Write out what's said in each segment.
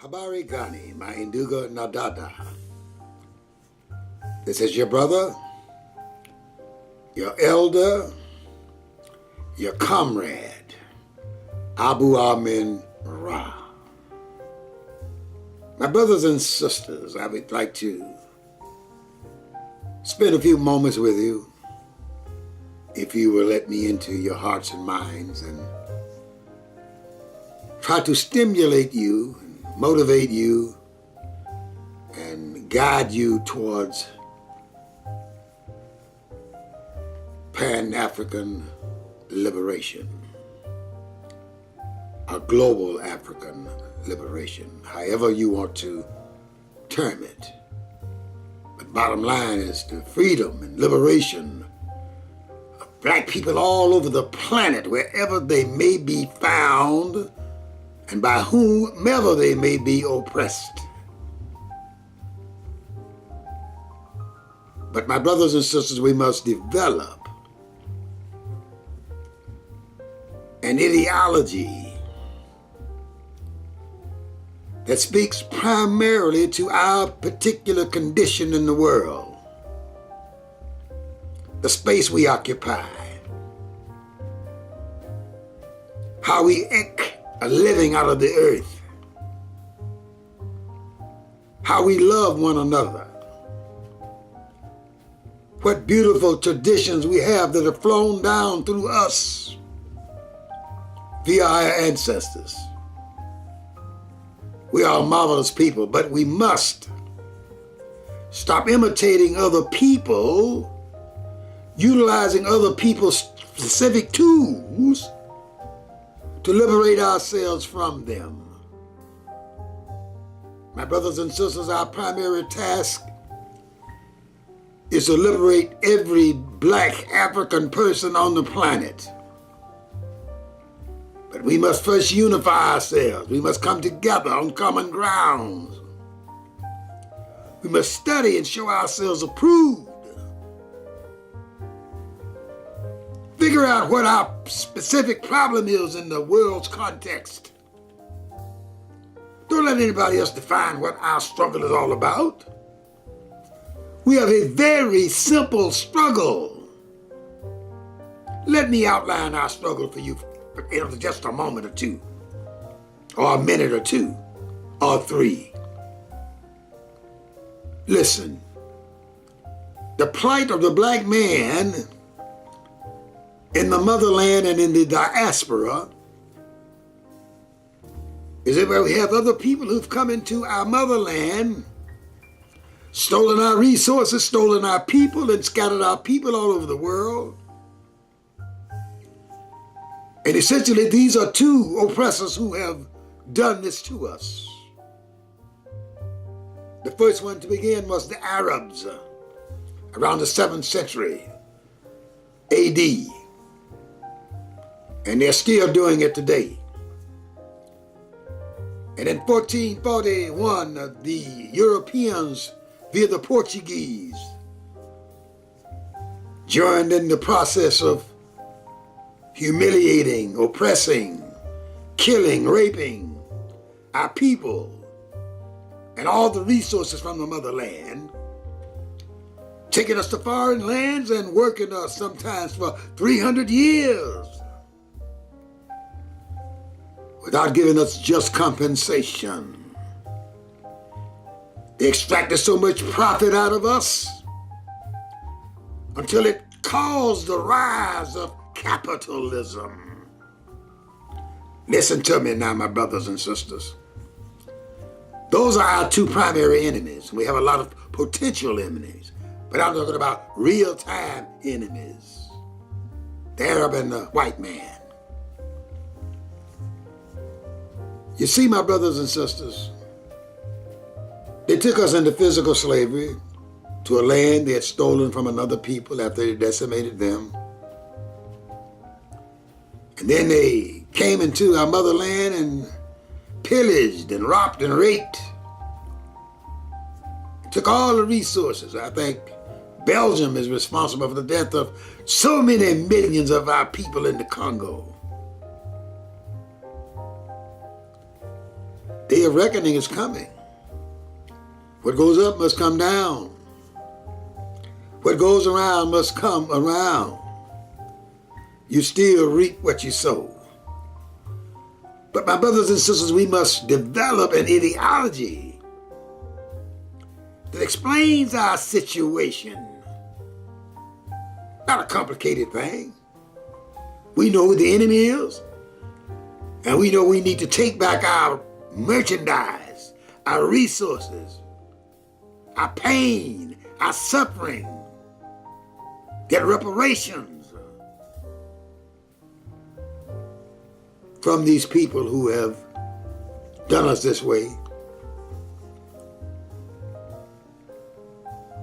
Habari gani, Mainduga Nadada. This is your brother, your elder, your comrade, Abu Amin Ra. My brothers and sisters, I would like to spend a few moments with you, if you will let me into your hearts and minds, and try to stimulate you, motivate you, and guide you towards Pan-African liberation, a global African liberation, however you want to term it. But bottom line is the freedom and liberation of black people all over the planet, wherever they may be found, and by whomever they may be oppressed. But my brothers and sisters, we must develop an ideology that speaks primarily to our particular condition in the world, the space we occupy, how we are living out of the earth, how we love one another, what beautiful traditions we have that have flown down through us via our ancestors. We are a marvelous people, but we must stop imitating other people, utilizing other people's specific tools to liberate ourselves from them. My brothers and sisters, our primary task is to liberate every black African person on the planet. But we must first unify ourselves. We must come together on common grounds. We must study and show ourselves approved. Figure out what our specific problem is in the world's context. Don't let anybody else define what our struggle is all about. We have a very simple struggle. Let me outline our struggle for you in just a moment or two, or a minute or two, or three. Listen, the plight of the black man in the motherland and in the diaspora is that we have other people who've come into our motherland, stolen our resources, stolen our people, and scattered our people all over the world. And essentially, these are two oppressors who have done this to us. The first one to begin was the Arabs around the 7th century AD. And they're still doing it today. And in 1441, the Europeans, via the Portuguese, joined in the process of humiliating, oppressing, killing, raping our people and all the resources from the motherland, taking us to foreign lands and working us sometimes for 300 years without giving us just compensation. They extracted so much profit out of us until it caused the rise of capitalism. Listen to me now, my brothers and sisters. Those are our two primary enemies. We have a lot of potential enemies, but I'm talking about real-time enemies. The Arab and the white man. You see, my brothers and sisters, they took us into physical slavery to a land they had stolen from another people after they decimated them. And then they came into our motherland and pillaged and robbed and raped. Took all the resources. I think Belgium is responsible for the death of so many millions of our people in the Congo. Day of reckoning is coming. What goes up must come down. What goes around must come around. You still reap what you sow. But my brothers and sisters, we must develop an ideology that explains our situation. Not a complicated thing. We know who the enemy is, and we know we need to take back our merchandise, our resources, our pain, our suffering, get reparations from these people who have done us this way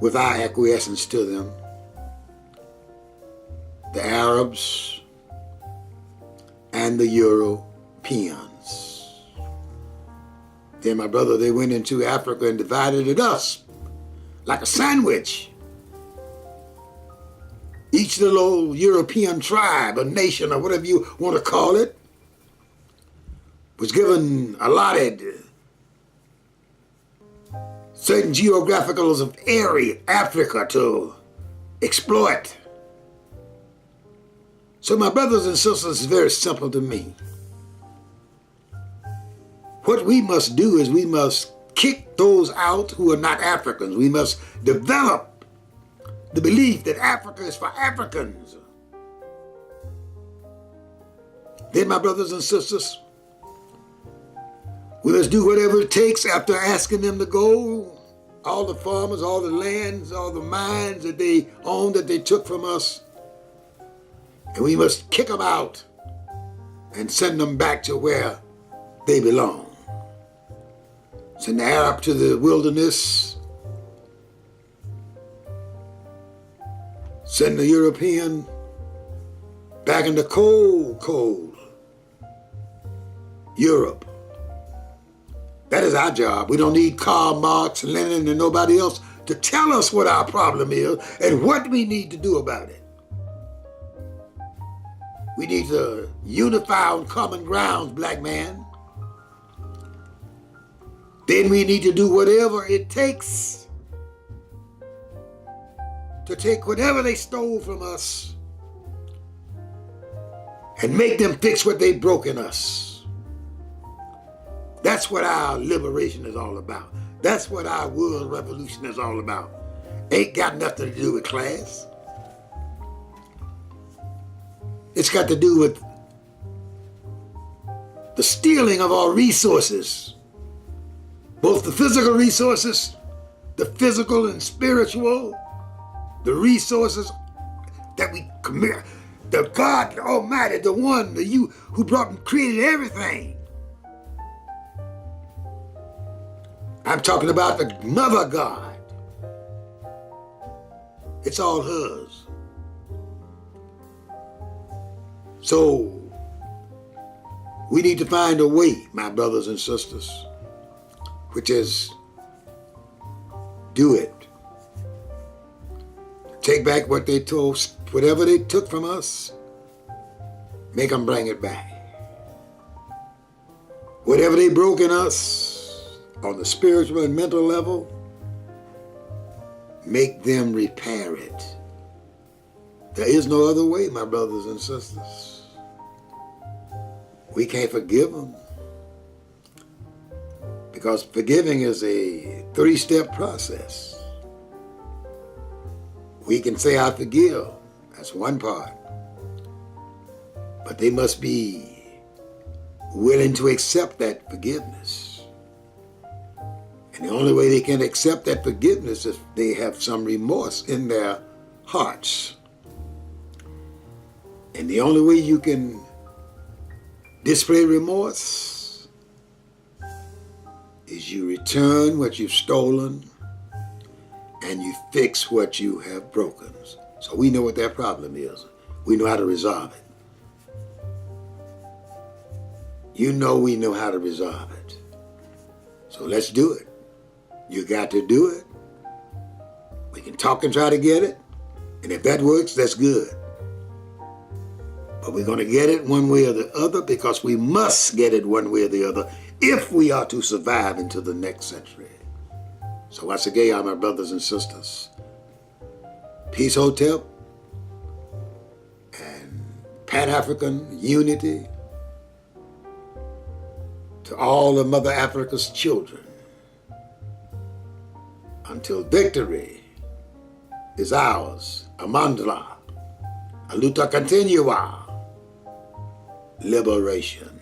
with our acquiescence to them. The Arabs and the Europeans. Then, my brother, they went into Africa and divided it up like a sandwich. Each little European tribe, a nation, or whatever you want to call it, was given, allotted certain geographical area, Africa, to exploit. So my brothers and sisters, it's very simple to me. What we must do is we must kick those out who are not Africans. We must develop the belief that Africa is for Africans. Then, my brothers and sisters, we must do whatever it takes after asking them to go. All the farmers, all the lands, all the mines that they owned, that they took from us. And we must kick them out and send them back to where they belong. Send the Arab to the wilderness. Send the European back into cold Europe. That is our job. We don't need Karl Marx, Lenin, and nobody else to tell us what our problem is and what we need to do about it. We need to unify on common grounds, black man. Then we need to do whatever it takes to take whatever they stole from us and make them fix what they broke in us. That's what our liberation is all about. That's what our world revolution is all about. Ain't got nothing to do with class. It's got to do with the stealing of our resources, both the physical resources, the physical and spiritual, the resources that we commit. The God Almighty, the one, the you who brought and created everything. I'm talking about the Mother God. It's all hers. So we need to find a way, my brothers and sisters, which is do it. Take back what they told, whatever they took from us, make them bring it back. Whatever they broke in us on the spiritual and mental level, make them repair it. There is no other way, my brothers and sisters. We can't forgive them because forgiving is a 3-step process. We can say, I forgive. That's one part. But they must be willing to accept that forgiveness. And the only way they can accept that forgiveness is if they have some remorse in their hearts. And the only way you can display remorse is you return what you've stolen and you fix what you have broken. So we know what that problem is. We know how to resolve it. You know we know how to resolve it. So let's do it. You got to do it. We can talk and try to get it, and if that works, that's good. But we're going to get it one way or the other because we must get it one way or the other if we are to survive into the next century. So once again, my brothers and sisters, Peace Hotel and Pan-African unity to all of Mother Africa's children until victory is ours. Amandla, Aluta Continua, liberation.